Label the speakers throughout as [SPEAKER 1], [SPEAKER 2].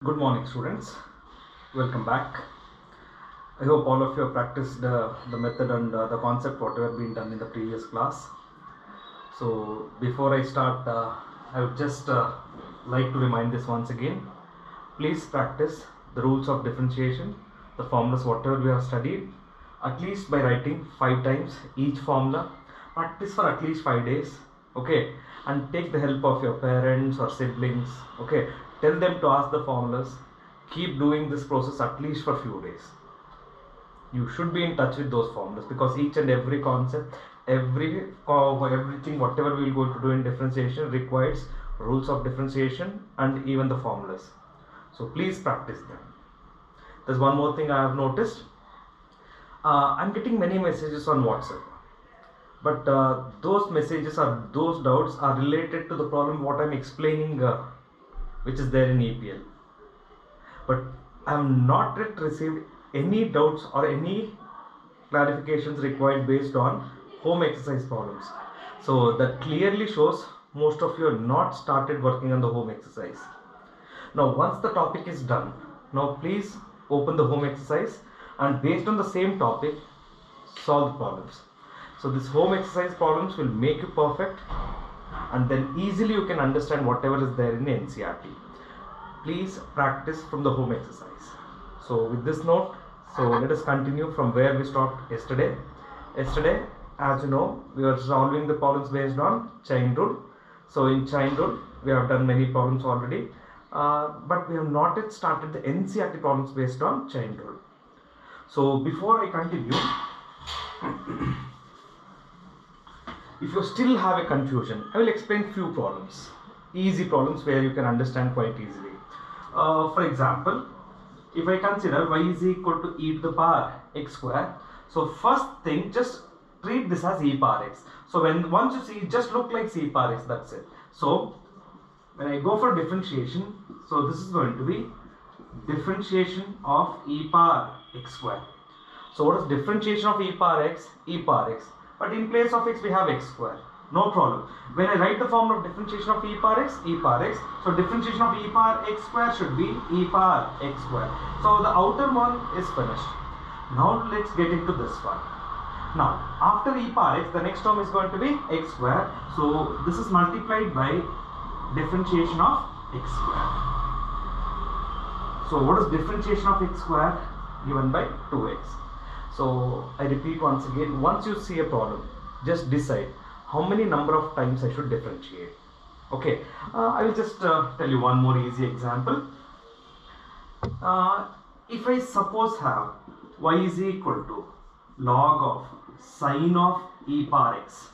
[SPEAKER 1] Good morning, students. Welcome back. I hope all of you have practiced the method and the concept whatever been done in the previous class. So before I start, I would just like to remind this once again. Please practice the rules of differentiation, the formulas whatever we have studied, at least by writing 5 times each formula. Practice for at least 5 days. Okay, and take the help of your parents or siblings. Okay, tell them to ask the formulas. Keep doing this process at least for few days. You should be in touch with those formulas because each and every concept, everything whatever we will go to do in differentiation requires rules of differentiation and even the formulas. So please practice them. There's one more thing I have noticed. I'm getting many messages on WhatsApp, but those messages or those doubts are related to the problem what I'm explaining, which is there in EPL. But I have not yet received any doubts or any clarifications required based on home exercise problems. So that clearly shows most of you have not started working on the home exercise. Now once the topic is done, now please open the home exercise and based on the same topic solve the problems. So this home exercise problems will make you perfect and then easily you can understand whatever is there in the NCERT. Please practice from the home exercise. So with this note, so let us continue from where we stopped yesterday. Yesterday, as you know, we were solving the problems based on chain rule. So in chain rule, we have done many problems already, but we have not yet started the NCERT problems based on chain rule. So before I continue, if you still have a confusion, I will explain few problems, easy problems where you can understand quite easily. For example, if I consider y is equal to e to the power x square, so first thing, just treat this as e power x. So once you see, just look like c power x, that's it. So when I go for differentiation, so this is going to be differentiation of e power x square. So what is differentiation of e power x? E power x. But in place of x we have x square. No problem. When I write the formula of differentiation of e power x, so differentiation of e power x square should be e power x square. So the outer one is finished. Now let's get into this one. Now after e power x, the next term is going to be x square. So this is multiplied by differentiation of x square. So what is differentiation of x square? Given by 2x. So I repeat once again, once you see a problem, just decide how many number of times I should differentiate. Okay, I will just tell you one more easy example. If I suppose have y is equal to log of sine of e power x.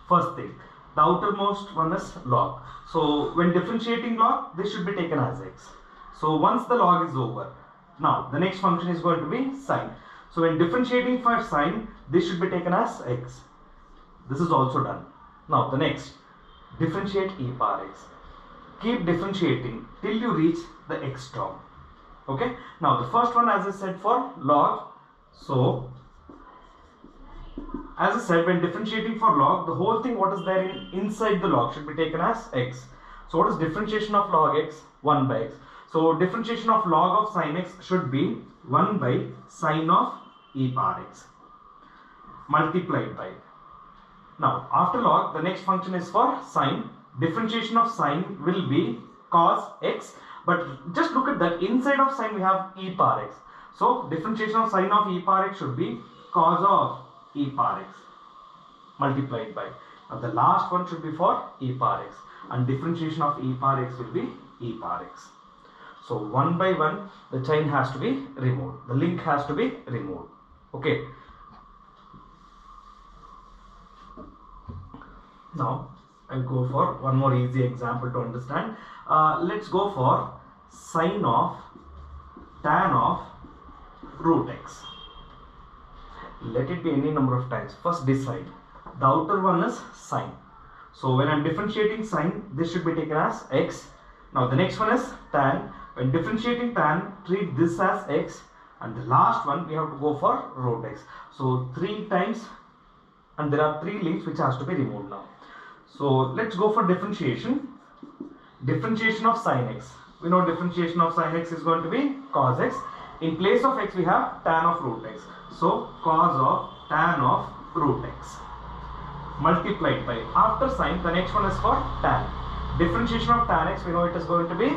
[SPEAKER 1] First thing, the outermost one is log. So when differentiating log, this should be taken as x. So once the log is over, now the next function is going to be sine. So when differentiating for sine, this should be taken as x. This is also done. Now the next, differentiate e power x. Keep differentiating till you reach the x term. Okay. Now the first one, as I said, for log. So as I said, when differentiating for log, the whole thing what is there inside the log should be taken as x. So what is differentiation of log x? 1 by x. So differentiation of log of sine x should be 1 by sine of e power x multiplied by. Now after log, the next function is for sine. Differentiation of sine will be cos x, but just look at that, inside of sine we have e power x. So differentiation of sine of e power x should be cos of e power x multiplied by. Now the last one should be for e power x, and differentiation of e power x will be e power x. So one by one the chain has to be removed, the link has to be removed. Okay. Now I'll go for one more easy example to understand. Let's go for sine of tan of root x. Let it be any number of times. First decide. The outer one is sine. So when I'm differentiating sine, this should be taken as x. Now the next one is tan. When differentiating tan, treat this as x, and the last one we have to go for root x. So 3 times, and there are 3 links which has to be removed now. So let's go for differentiation. Differentiation of sine x. we know differentiation of sin x is going to be cos x. In place of x we have tan of root x. So cos of tan of root x multiplied by, after sin the next one is for tan. Differentiation of tan x, we know it is going to be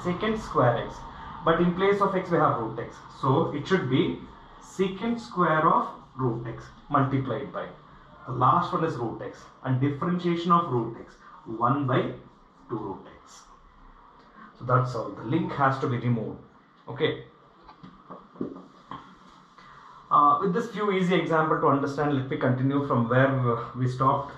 [SPEAKER 1] secant square x, but in place of x we have root x, so it should be secant square of root x multiplied by, the last one is root x, and differentiation of root x 1 by 2 root x. So that's all, the link has to be removed. Okay. With this few easy example to understand, let me continue from where we stopped.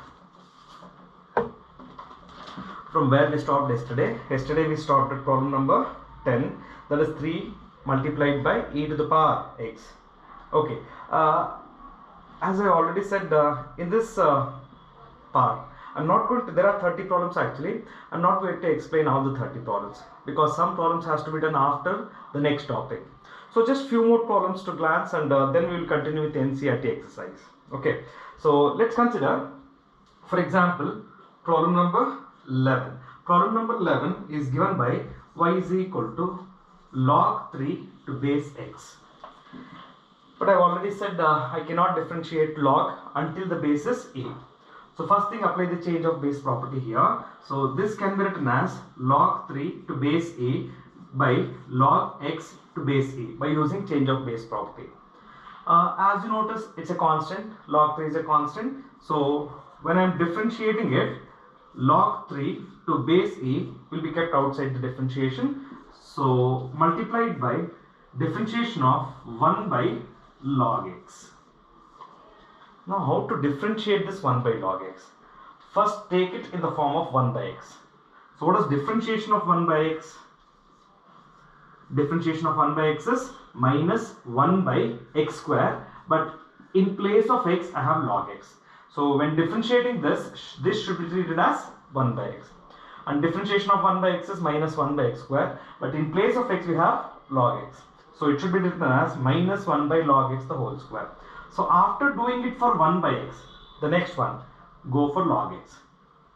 [SPEAKER 1] From where we stopped yesterday. Yesterday we stopped at problem number 10, that is 3 multiplied by e to the power x. Okay. As I already said, in this part, I'm not going to, there are 30 problems actually. I'm not going to explain all the 30 problems because some problems has to be done after the next topic. So just few more problems to glance, and then we will continue with the NCERT exercise. Okay. So let's consider, for example, problem number 11. Problem number 11 is given by y is equal to log 3 to base x. But I've already said I cannot differentiate log until the base is a. So first thing, apply the change of base property here. So this can be written as log 3 to base a by log x to base a by using change of base property. As you notice, it's a constant. Log 3 is a constant. So when I'm differentiating it, log 3 to base a will be kept outside the differentiation. So multiplied by differentiation of 1 by log x. Now how to differentiate this 1 by log x? First take it in the form of 1 by x. So what is differentiation of 1 by x? Differentiation of 1 by x is minus 1 by x square, but in place of x I have log x. So when differentiating this, this should be treated as 1 by x. And differentiation of 1 by x is minus 1 by x square, but in place of x we have log x. So it should be written as minus 1 by log x the whole square. So after doing it for 1 by x, the next one, go for log x.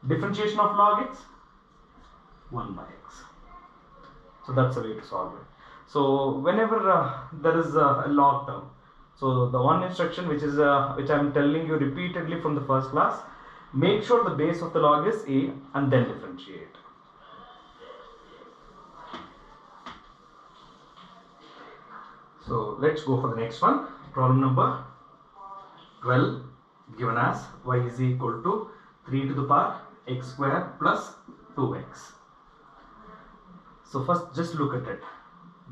[SPEAKER 1] Differentiation of log x, 1 by x. So that's the way to solve it. So whenever there is a log term, so the one instruction which I am telling you repeatedly from the first class, make sure the base of the log is a and then differentiate. So let's go for the next one. Problem number 12, given as y is equal to 3 to the power x square plus 2x. So first just look at it.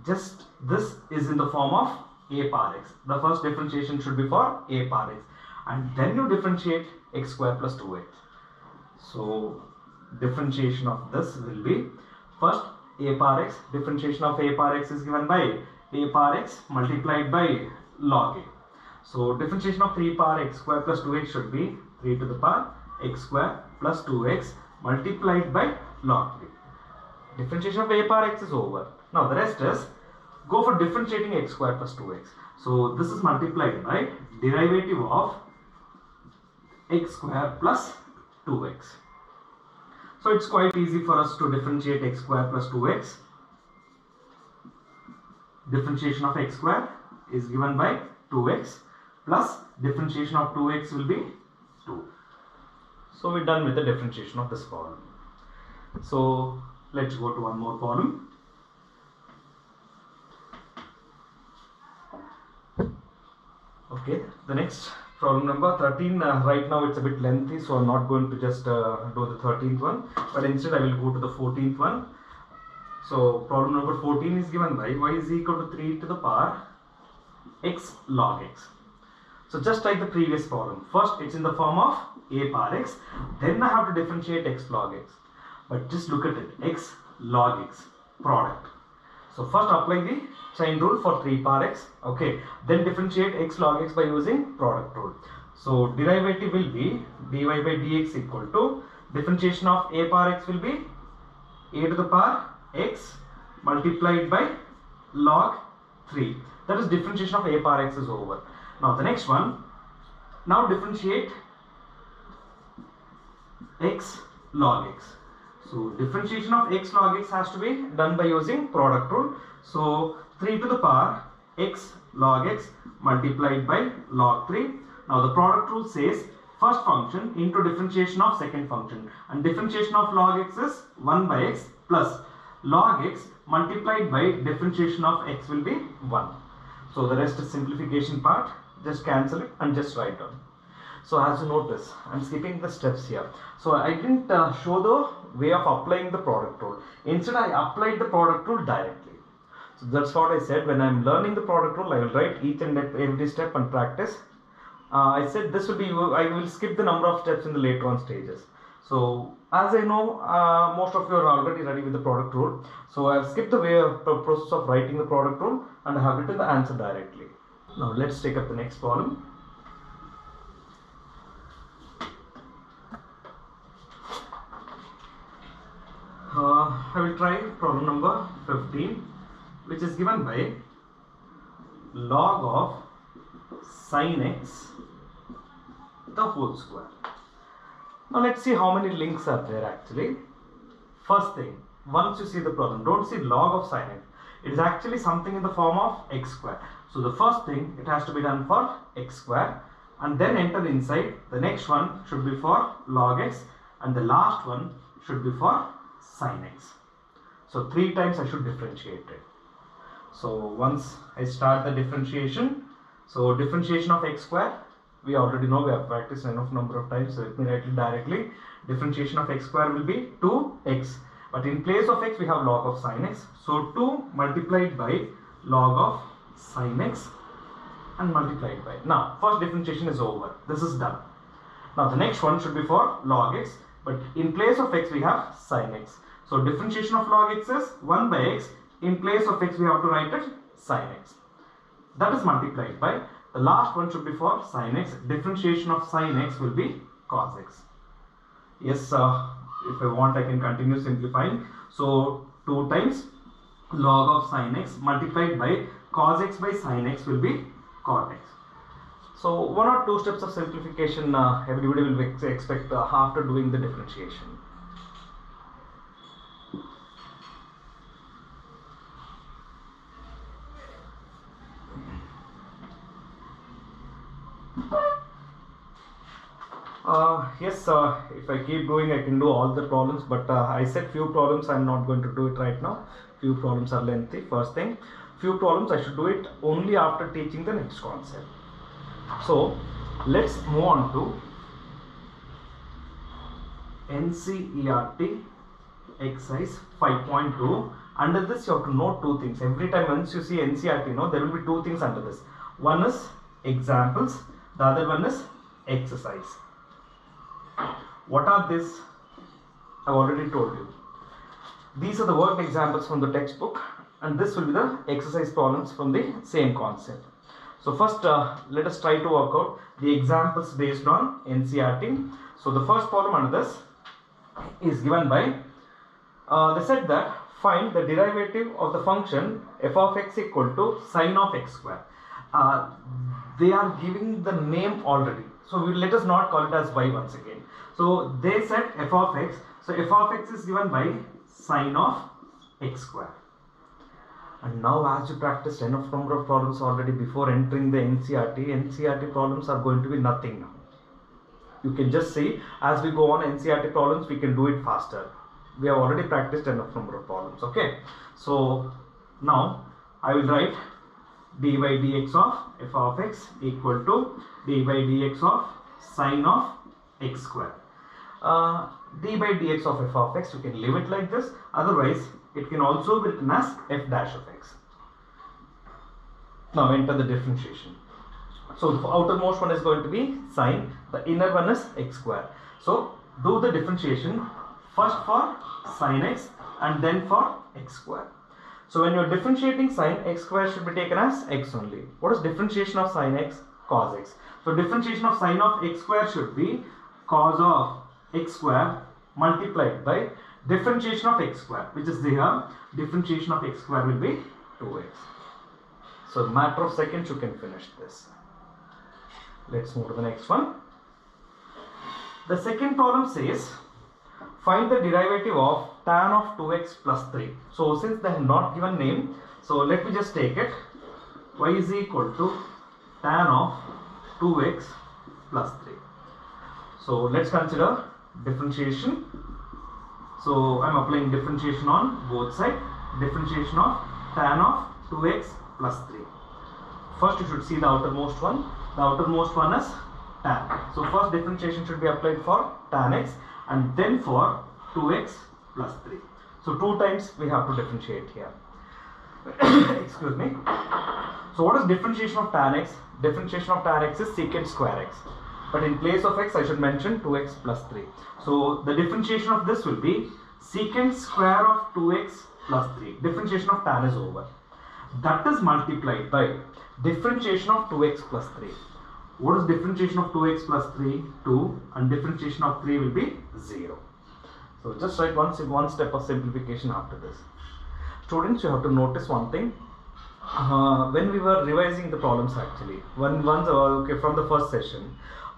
[SPEAKER 1] Just this is in the form of a power x. The first differentiation should be for a power x, and then you differentiate x square plus 2x. So differentiation of this will be first a power x. Differentiation of a power x is given by a power x multiplied by log a. So differentiation of 3 power x square plus 2x should be 3 to the power x square plus 2x multiplied by log 3. Differentiation of a power x is over. Now the rest is go for differentiating x square plus 2x. So this is multiplied by derivative of x square plus 2x. So it's quite easy for us to differentiate x square plus 2x. Differentiation of x square is given by 2x plus differentiation of 2x will be 2. So we're done with the differentiation of this problem. So let's go to one more problem. Okay, the next problem number 13. Right now it's a bit lengthy, so I'm not going to just do the 13th one, but instead I will go to the 14th one. So problem number 14 is given by y is equal to 3 to the power x log x. So just like the previous problem, first it's in the form of a power x, then I have to differentiate x log x. But just look at it, x log x product. So first apply the chain rule for 3 power x, okay, then differentiate x log x by using product rule. So derivative will be dy by dx equal to differentiation of a power x will be a to the power x multiplied by log 3. That is differentiation of a power x is over. Now the next one, now differentiate x log x. So differentiation of x log x has to be done by using product rule. So 3 to the power x log x multiplied by log 3. Now the product rule says first function into differentiation of second function, and differentiation of log x is 1 by x plus log x multiplied by differentiation of x will be 1. So the rest is simplification part. Just cancel it and just write down. So as you notice, I am skipping the steps here. So I didn't show the way of applying the product rule. Instead, I applied the product rule directly. So that's what I said. When I am learning the product rule, I will write each and every step and practice. I said this will be, I will skip the number of steps in the later on stages. So as I know, most of you are already ready with the product rule. So I have skipped the process of writing the product rule and I have written the answer directly. Now let's take up the next problem. I will try problem number 15, which is given by log of sin x the whole square. Now let's see how many links are there actually. First thing, once you see the problem, don't see log of sin x. It is actually something in the form of x square. So the first thing, it has to be done for x square, and then enter inside. The next one should be for log x, and the last one should be for sin x. So 3 times I should differentiate it. So once I start the differentiation, so differentiation of x square, we already know, we have practiced enough number of times, so let me write it directly. Differentiation of x square will be 2x, but in place of x we have log of sin x. So 2 multiplied by log of sin x and multiplied by. Now first differentiation is over, this is done. Now the next one should be for log x, but in place of x we have sin x. So differentiation of log x is 1 by x. In place of x we have to write it sin x. That is multiplied by, the last one should be for sin x. Differentiation of sin x will be cos x. Yes, if I want I can continue simplifying. So 2 times log of sin x multiplied by cos x by sin x will be cot x. So 1 or 2 steps of simplification everybody will expect after doing the differentiation. Yes, if I keep doing I can do all the problems, but I said few problems I am not going to do it right now. Few problems are lengthy. First thing, few problems I should do it only after teaching the next concept. So let's move on to NCERT exercise 5.2. Under this you have to note 2 things. Every time once you see NCERT, there will be 2 things under this. One is examples, the other one is exercise. What are these? I have already told you. These are the worked examples from the textbook, and this will be the exercise problems from the same concept. So first let us try to work out the examples based on NCERT. So the first problem under this is given by, they said that find the derivative of the function f of x equal to sin of x square. They are giving the name already, so let us not call it as y once again. So they said f of x, so f of x is given by sin of x square. And now as you practiced enough number of problems already before entering the NCERT problems are going to be nothing now. You can just see as we go on NCERT problems we can do it faster. We have already practiced enough number of problems. Okay, so now I will write dy dx of f of x equal to dy dx of sin of x square. D by dx of f of x, you can leave it like this, otherwise it can also be written as f dash of x. Now enter the differentiation. So the outermost one is going to be sin, the inner one is x square. So do the differentiation first for sin x and then for x square. So when you are differentiating sin, x square should be taken as x only. What is differentiation of sin x? Cos x. So differentiation of sin of x square should be cos of x square multiplied by differentiation of x square, which is here. Differentiation of x square will be 2x. So in a matter of seconds you can finish this. Let's move to the next one. The second problem says Find the derivative of tan of 2x plus 3. So since they have not given name, so let me just take it. Y is equal to tan of 2x plus 3. So let's consider differentiation. So I am applying differentiation on both sides. Differentiation of tan of 2x plus 3. First you should see the outermost one. The outermost one is tan. So first differentiation should be applied for tan x and then for 2x plus 3. So 2 times we have to differentiate here. Excuse me. So what is differentiation of tan x? Differentiation of tan x is secant square x. But in place of x I should mention 2x plus 3. So the differentiation of this will be secant square of 2x plus 3. Differentiation of tan is over. That is multiplied by differentiation of 2x plus 3. What is differentiation of 2x plus 3? 2, and differentiation of 3 will be 0. So just write one step of simplification after this. Students, you have to notice one thing. When we were revising the problems actually, from the first session,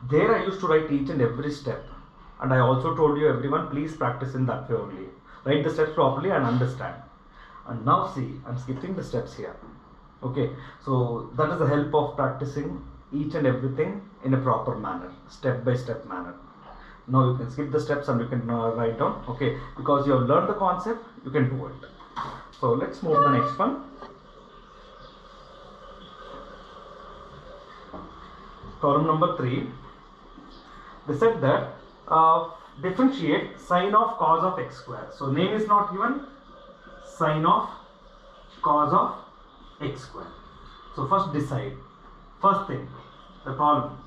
[SPEAKER 1] there I used to write each and every step. And I also told you everyone, please practice in that way only. Write the steps properly and understand. And now see, I'm skipping the steps here. Okay, so that is the help of practicing each and everything in a proper manner, step by step manner. Now you can skip the steps and you can write down, okay, because you have learned the concept, you can do it. So let's move to the next one. Problem number 3. They said that differentiate sine of cos of x square. So name is not given, sine of cos of x square. So first decide. First thing, the problem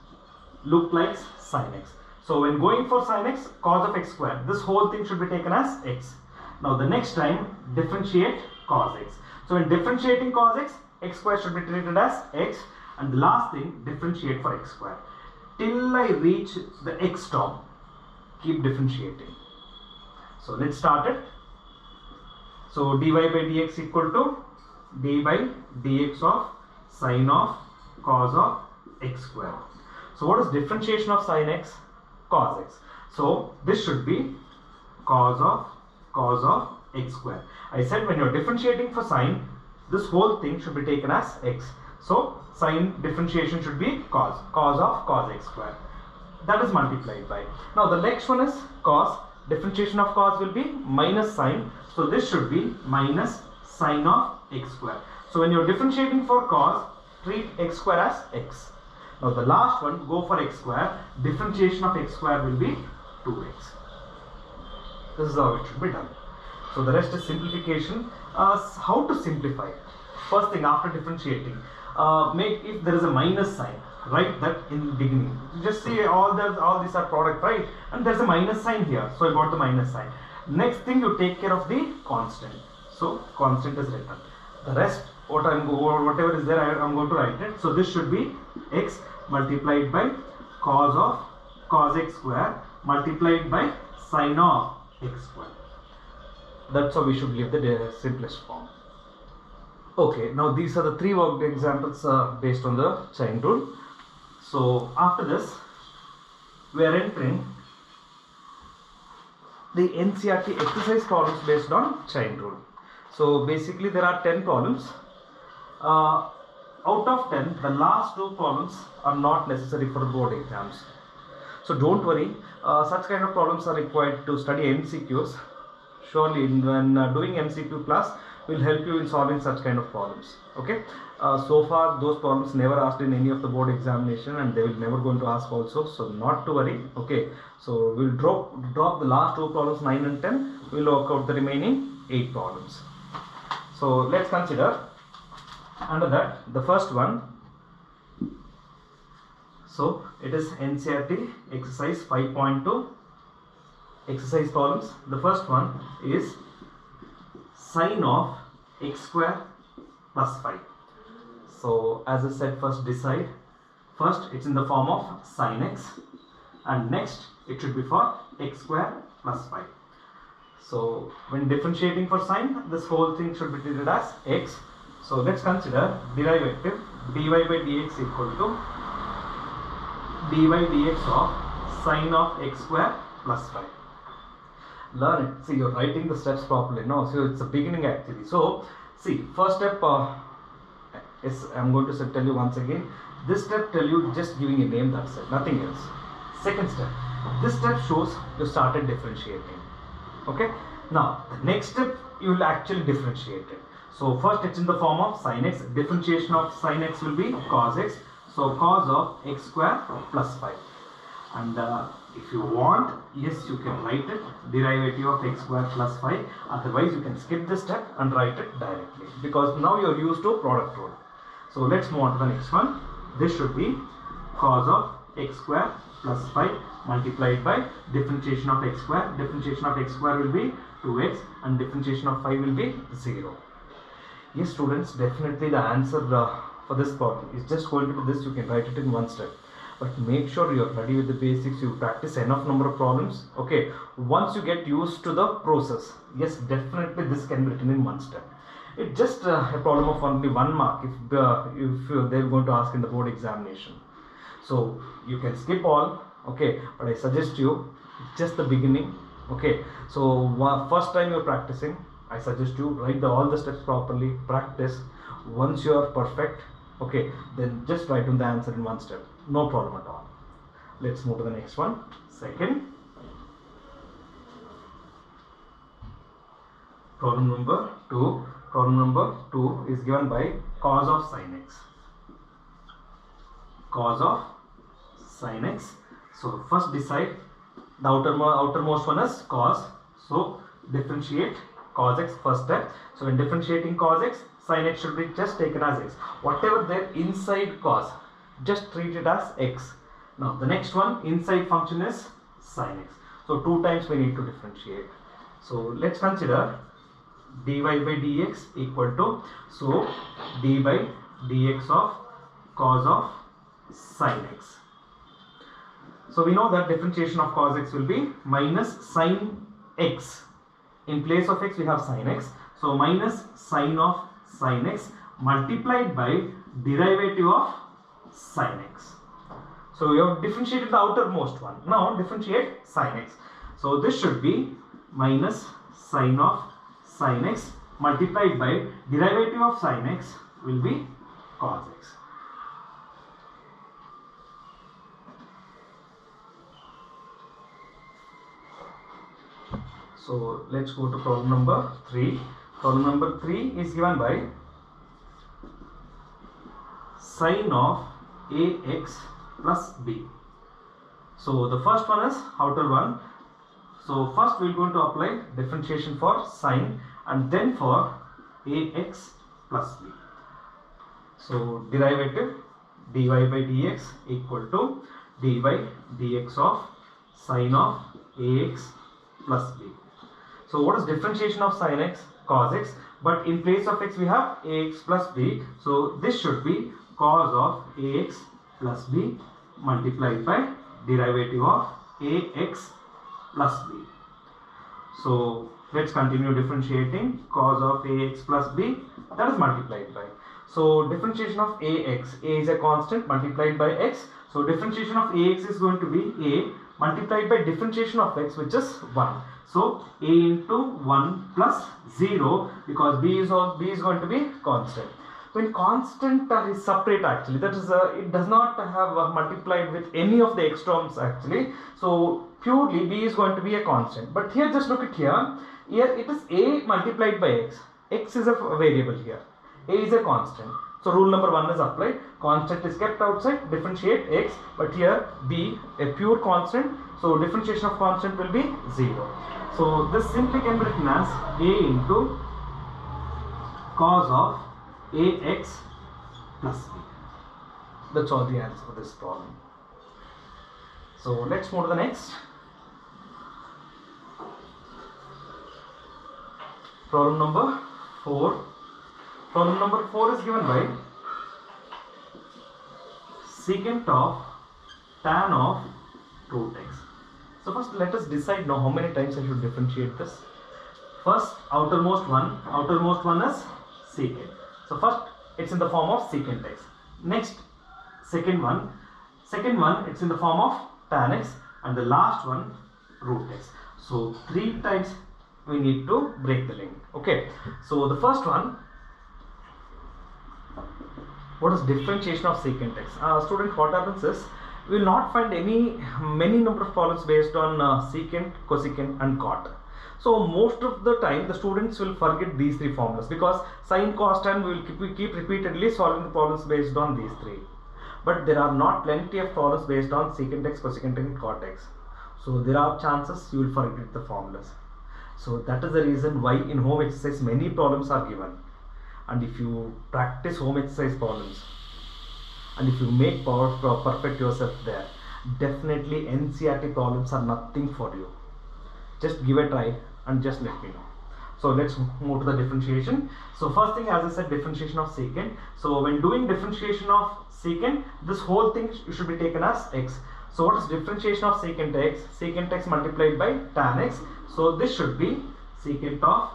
[SPEAKER 1] look like sin x. So when going for sin x, cos of x square, this whole thing should be taken as x. Now the next time differentiate cos x. So when differentiating cos x, x square should be treated as x, and the last thing differentiate for x square till I reach the x term. Keep differentiating. So let's start it. So dy by dx equal to d by dx of sine of cos of x square. So what is differentiation of sin x? Cos x. So this should be cos of x square. I said when you are differentiating for sine, this whole thing should be taken as x. So sine differentiation should be cos of cos x square. That is multiplied by. Now the next one is cos. Differentiation of cos will be minus sine. So this should be minus sine of x square. So when you are differentiating for cos, treat x square as x. Now the last one, go for x square. Differentiation of x square will be 2x. This is how it should be done. So the rest is simplification. How to simplify? First thing, after differentiating, if there is a minus sign, write that in the beginning. Just see all these are product, right? And there's a minus sign here, so I got the minus sign. Next thing, you take care of the constant. So constant is written. The rest, whatever is there, I'm going to write it. So this should be x multiplied by cos x square multiplied by sine of x square. That's how we should give the simplest form. Okay, now these are the 3 worked examples based on the chain rule. So after this, we are entering the NCERT exercise problems based on chain rule. So basically there are 10 problems. Out of 10, the last 2 problems are not necessary for board exams. So don't worry, such kind of problems are required to study MCQs. Surely when doing MCQ class will help you in solving such kind of problems. Okay. So far those problems never asked in any of the board examination, and they will never going to ask also. So not to worry. Okay. So we'll drop the last 2 problems 9 and 10. We'll work out the remaining 8 problems. So let's consider under that the first one. So it is NCERT exercise 5.2 exercise problems. The first one is sine of x square plus 5. So as I said, first decide. First it's in the form of sine x, and next it should be for x square plus 5. So when differentiating for sine, this whole thing should be treated as x. So let's consider derivative dy by dx equal to dy dx of sine of x square plus 5. learn it. See, you're writing the steps properly. No, so it's a beginning actually. So see, first step is, I'm going to tell you once again. This step tell you just giving a name, that's it, nothing else. Second step, this step shows you started differentiating. Okay, now the next step you will actually differentiate it. So first it's in the form of sin x. Differentiation of sin x will be cos x. So cos of x square plus 5. And if you want, yes, you can write it, derivative of x square plus 5. Otherwise you can skip this step and write it directly, because now you are used to product rule. So let's move on to the next one. This should be cos of x square plus 5 multiplied by differentiation of x square. Differentiation of x square will be 2x and differentiation of 5 will be 0. Yes, students, definitely the answer for this problem is just going to be this. You can write it in one step, but make sure you are ready with the basics. You practice enough number of problems. Okay, once you get used to the process, yes, definitely this can be written in one step. It's just a problem of only 1 mark if they're going to ask in the board examination. So you can skip all, okay, but I suggest you, it's just the beginning. Okay, so first time you're practicing, I suggest you write all the steps properly, practice. Once you are perfect, okay, then just write down the answer in one step, no problem at all. Let's move to the next one. Second, problem number 2. Problem number 2 is given by cos of sin x. Cos of sin x. So first decide, the outermost one is cos. So differentiate cos x first step. So when differentiating cos x, sin x should be just taken as x. Whatever there inside cos, just treat it as x. Now the next one, inside function is sin x. So 2 times we need to differentiate. So let's consider dy by dx equal to, so d by dx of cos of sin x. So we know that differentiation of cos x will be minus sin x. In place of x we have sin x. So minus sin of sin x multiplied by derivative of sin x. So you have differentiated the outermost one. Now differentiate sin x. So this should be minus sin of sin x multiplied by derivative of sin x will be cos x. So let's go to problem number 3. Problem number 3 is given by sin of ax plus b. So the first one is outer one. So first we are going to apply differentiation for sin and then for ax plus b. So derivative dy by dx equal to dy by dx of sin of ax plus b. So what is differentiation of sin x? Cos x, but in place of x we have ax plus b. So this should be cos of ax plus b multiplied by derivative of ax plus b. So let's continue differentiating cos of ax plus b, that is multiplied by. So differentiation of ax, a is a constant multiplied by x. So differentiation of ax is going to be a multiplied by differentiation of x, which is 1. So a into 1 plus 0, because b is going to be constant. When constant is separate actually, that is it does not have multiplied with any of the x terms actually. So purely b is going to be a constant. But here just look at here. Here it is a multiplied by x. X is a variable here. A is a constant. So rule number 1 is applied. Constant is kept outside. Differentiate x. But here b a pure constant. So differentiation of constant will be 0. So this simply can be written as a into cos of ax plus b. That's all the answer for this problem. So let's move to the next. Problem number 4. Problem number 4 is given by secant of tan of root x. So first let us decide now how many times I should differentiate this. First outermost one is secant. So first it's in the form of secant x. Next second one it's in the form of tan x, and the last one root x. So 3 times we need to break the link. Okay, so the first one, what is differentiation of secant x? Student, what happens is we will not find many number of problems based on secant, cosecant and cot. So most of the time the students will forget these 3 formulas, because sin, cos, tan we will keep repeatedly solving the problems based on these 3. But there are not plenty of problems based on secant x, cosecant and cot x. So there are chances you will forget the formulas. So that is the reason why in home exercise many problems are given. And if you practice home exercise problems and if you make perfect yourself there, definitely NCERT problems are nothing for you. Just give a try and just let me know. So let's move to the differentiation. So first thing, as I said, differentiation of secant. So when doing differentiation of secant, this whole thing should be taken as x. So what is differentiation of secant x? Secant x multiplied by tan x. So this should be secant of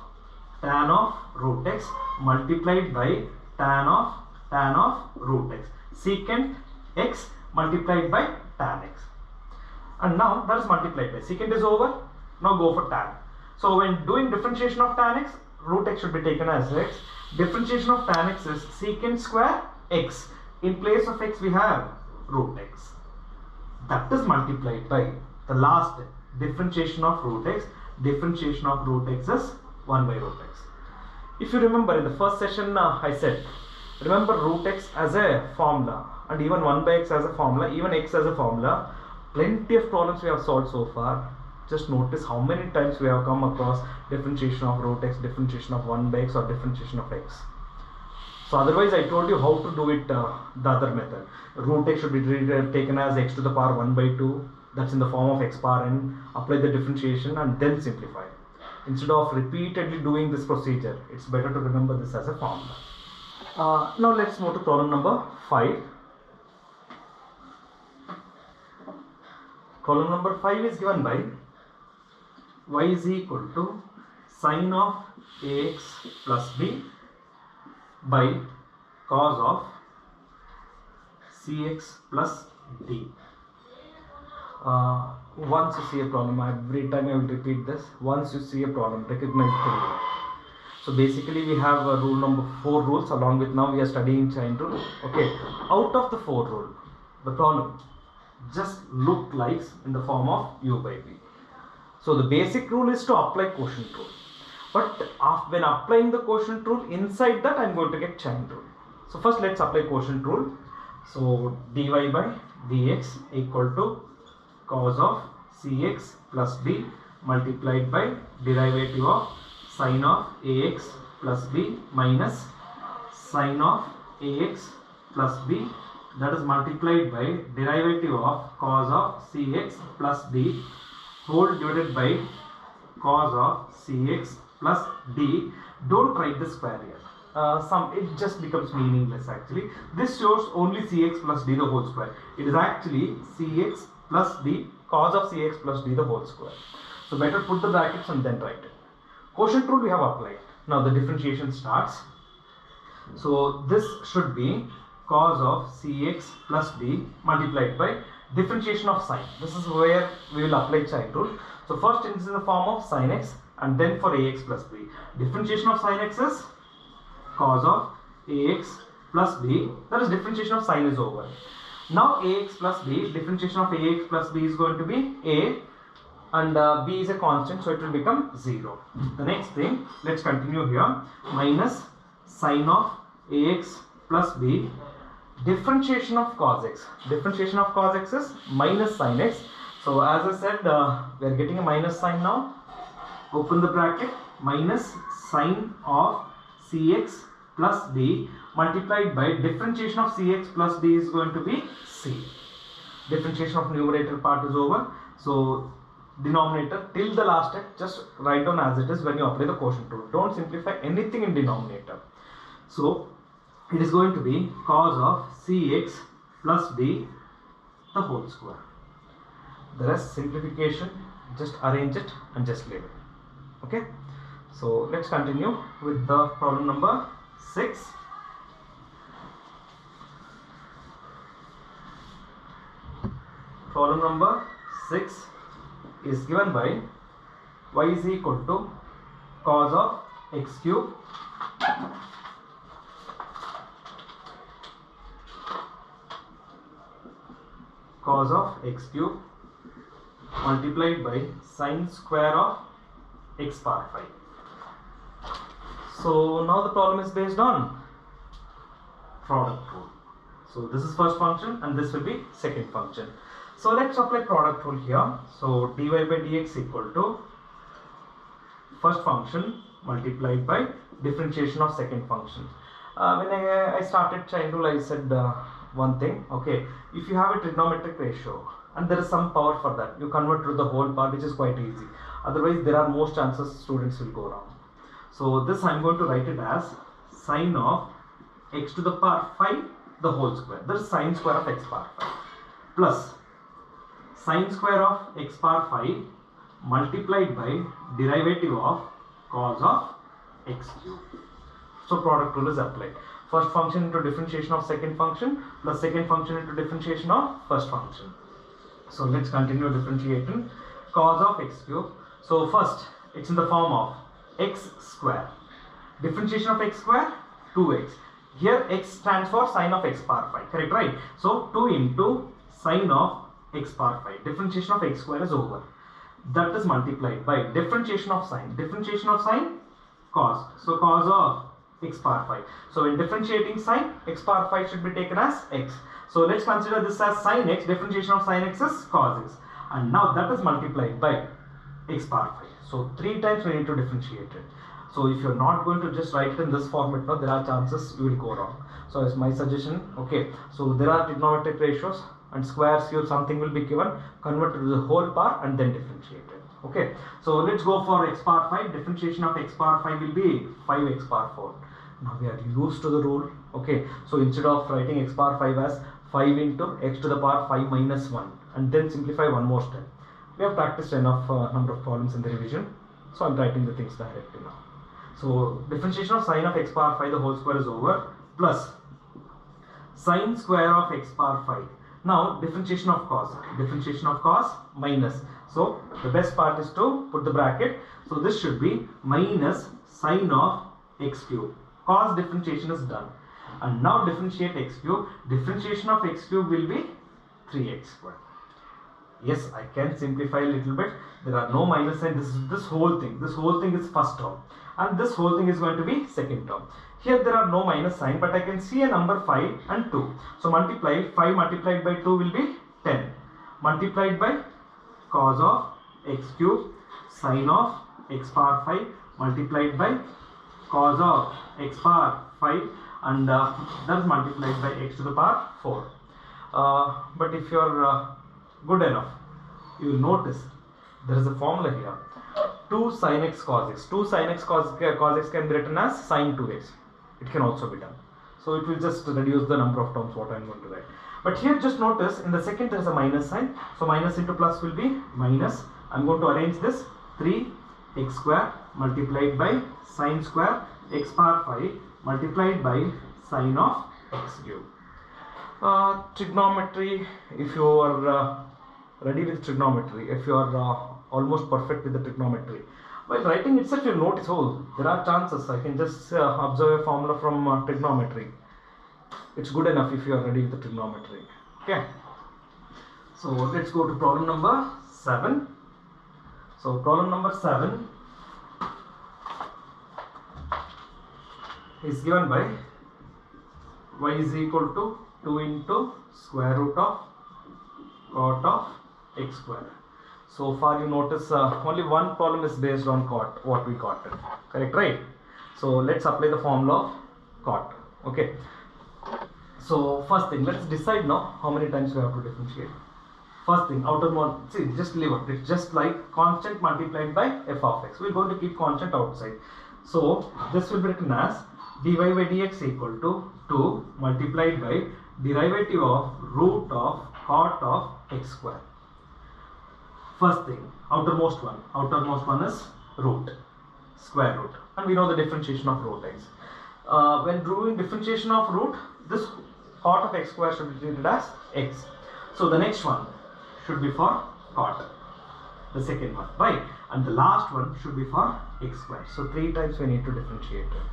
[SPEAKER 1] tan of root x multiplied by tan of root x. Secant x multiplied by tan x. And now that is multiplied by, secant is over, now go for tan. So when doing differentiation of tan x, root x should be taken as x. Differentiation of tan x is secant square x. In place of x we have root x. That is multiplied by the last differentiation of root x. Differentiation of root x is 1 by root x. If you remember in the first session I said, remember root x as a formula and even 1 by x as a formula, even x as a formula. Plenty of problems we have solved so far. Just notice how many times we have come across differentiation of root x, differentiation of 1 by x or differentiation of x. So otherwise I told you how to do it the other method. Root x should be taken as x to the power 1 by 2. That's in the form of x power n. Apply the differentiation and then simplify. Instead of repeatedly doing this procedure, it's better to remember this as a formula. Now let's move to problem number 5. Problem number 5 is given by y is equal to sine of ax plus b by cos of cx plus d. Once you see a problem, every time I will repeat this, once you see a problem, recognize the rule. So basically we have rule number 4 rules, along with now we are studying chain rule. Okay, out of the 4 rule, the problem just look like in the form of u by v. So the basic rule is to apply quotient rule. But when applying the quotient rule, inside that I am going to get chain rule. So first let's apply quotient rule. So dy by dx equal to cos of cx plus b multiplied by derivative of sine of ax plus b minus sine of ax plus b, that is multiplied by derivative of cos of cx plus d whole divided by cos of cx plus d. Don't write the square here. It just becomes meaningless actually. This shows only cx plus d the whole square. It is actually cx plus d cos of cx plus d the whole square. So better put the brackets and then write it. Quotient rule we have applied. Now the differentiation starts. So this should be cos of cx plus d multiplied by differentiation of sine. This is where we will apply chain rule. So first it is in the form of sin x and then for ax plus b. Differentiation of sin x is cos of ax plus b, that is differentiation of sine is over. Now ax plus b, differentiation of ax plus b is going to be a, and b is a constant, so it will become 0. The next thing, let's continue here, minus sine of ax plus b, differentiation of cos x. Differentiation of cos x is minus sin x. So as I said, we are getting a minus sign now. Open the bracket, minus sine of cx plus d multiplied by differentiation of cx plus d is going to be c. Differentiation of numerator part is over. So denominator till the last step just write down as it is when you apply the quotient rule. Don't simplify anything in denominator. So it is going to be cos of cx plus d the whole square. The rest simplification, just arrange it and just leave it. Okay, so let's continue with the problem number 6. Problem number 6 is given by y is equal to cos of x cube multiplied by sine square of x power 5. So now the problem is based on product rule. So this is first function and this will be second function. So let's apply product rule here. So dy by dx equal to first function multiplied by differentiation of second function. When I started chain rule, I said one thing. Okay, if you have a trigonometric ratio and there is some power for that, you convert to the whole part, which is quite easy. Otherwise, there are most chances students will go wrong. So this I am going to write it as sine of x to the power 5 the whole square. That is sine square of x power 5 plus sine square of x power 5 multiplied by derivative of cos of x cube. So product rule is applied. First function into differentiation of second function plus second function into differentiation of first function. So let's continue differentiating cos of x cube. So first it's in the form of x square. Differentiation of x square 2x. Here x stands for sine of x power 5. Correct, right? So 2 into sine of x power 5. Differentiation of x square is over. That is multiplied by differentiation of sine. Differentiation of sine cos. So cos of x power 5. So when differentiating sine, x power 5 should be taken as x. So let's consider this as sine x. Differentiation of sine x is cos x. And now that is multiplied by x power 5. So 3 times we need to differentiate it. So if you're not going to just write it in this format, no, there are chances you will go wrong. So as my suggestion, okay, so there are trigonometric ratios and squares here, something will be given, convert to the whole part and then differentiate it. Okay, so let's go for x power 5. Differentiation of x power 5 will be 5x power 4. Now we are used to the rule. Okay, so instead of writing x power 5 as 5 into x to the power 5 minus 1 and then simplify one more step. We have practiced enough number of problems in the revision, so I'm writing the things directly now. So differentiation of sine of x power 5 the whole square is over plus sine square of x power 5. Now differentiation of cos minus. So the best part is to put the bracket. So this should be minus sine of x cube. Cos differentiation is done. And now differentiate x cube. Differentiation of x cube will be 3x squared. Yes, I can simplify a little bit. There are no minus sign. This whole thing is first term. And this whole thing is going to be second term. Here there are no minus sign, but I can see a number 5 and 2. So multiply 5 multiplied by 2 will be 10. Multiplied by cos of x cube sine of x power 5 multiplied by cos of x power 5 and that is multiplied by x to the power 4. But if you are good enough, you will notice there is a formula here. 2 sin x cos x. 2 sin x cos x can be written as sin 2x. It can also be done. So it will just reduce the number of terms what I am going to write. But here just notice in the second there is a minus sign. So minus into plus will be minus. I am going to arrange this 3x square multiplied by sin square x power 5 multiplied by sin of x cube. Trigonometry, if you are ready with trigonometry, if you are almost perfect with the trigonometry, while writing itself you will notice, oh, there are chances I can just observe a formula from trigonometry. It's good enough if you are ready with the trigonometry. Okay, so let's go to problem number 7. So problem number 7 is given by y is equal to 2 into square root of cot of x square. So far you notice only one problem is based on cot, what we got it. Correct, right? So let's apply the formula of cot. Okay. So first thing, let's decide now how many times we have to differentiate. First thing, outermost, see, just leave it. It's just like constant multiplied by f of x. We're going to keep constant outside. So this will be written as dy by dx equal to 2 multiplied by derivative of root of cot of x square. First thing, outermost one is root, square root, and we know the differentiation of root x. When doing differentiation of root, this cot of x square should be treated as x. So the next one should be for cot, the second one. Why? and the last one should be for x square. So 3 times we need to differentiate it.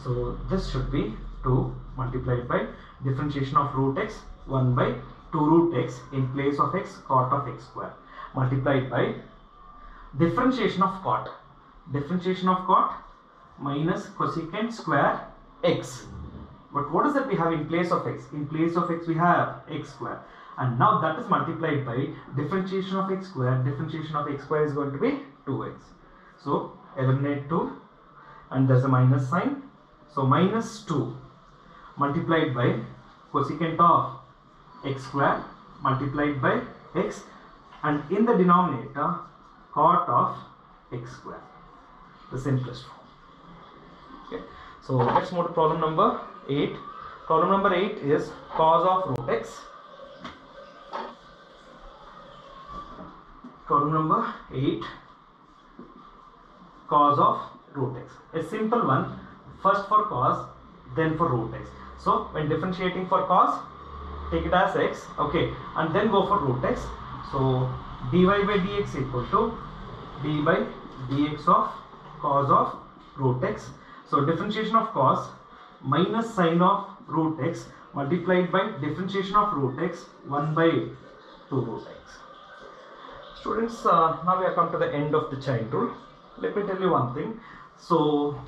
[SPEAKER 1] So this should be 2 multiplied by differentiation of root x 1 by 2 root x in place of x cot of x square multiplied by differentiation of cot minus cosecant square x. But what is that we have in place of x? In place of x we have x square, and now that is multiplied by differentiation of x square. Differentiation of x square is going to be 2x. So eliminate 2 and there's a minus sign. So minus 2 multiplied by cosecant of x square multiplied by x, and in the denominator cot of x square, the simplest form. Okay. So let's move to problem number 8. Problem number 8 is cos of root x. Problem number 8, cos of root x. A simple one, first for cos, then for root x. So when differentiating for cos, take it as x, okay, and then go for root x. So dy by dx equal to d by dx of cos of root x. So differentiation of cos minus sine of root x multiplied by differentiation of root x 1 by 2 root x. Students, now we have come to the end of the chain rule. Let me tell you one thing. So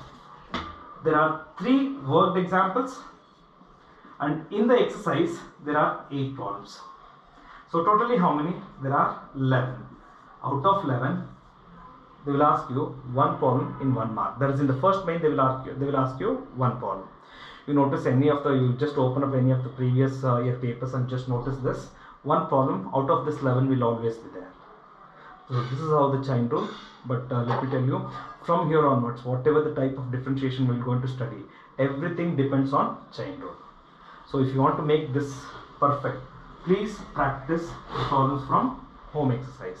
[SPEAKER 1] there are 3 worked examples, and in the exercise there are 8 problems. So totally how many? There are 11. Out of 11, they will ask you one problem in 1 mark. That is, in the first main they will ask you one problem. You notice you just open up any of the previous year papers and just notice this. One problem out of this 11 will always be there. So this is how the chain rule. But let me tell you, from here onwards, whatever the type of differentiation we're going to study, everything depends on chain rule. So if you want to make this perfect, please practice the problems from home exercise.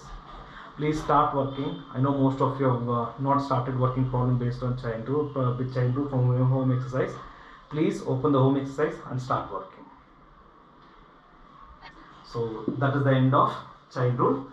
[SPEAKER 1] Please start working. I know most of you have not started working problem based on chain rule, with chain rule from home exercise. Please open the home exercise and start working. So that is the end of chain rule.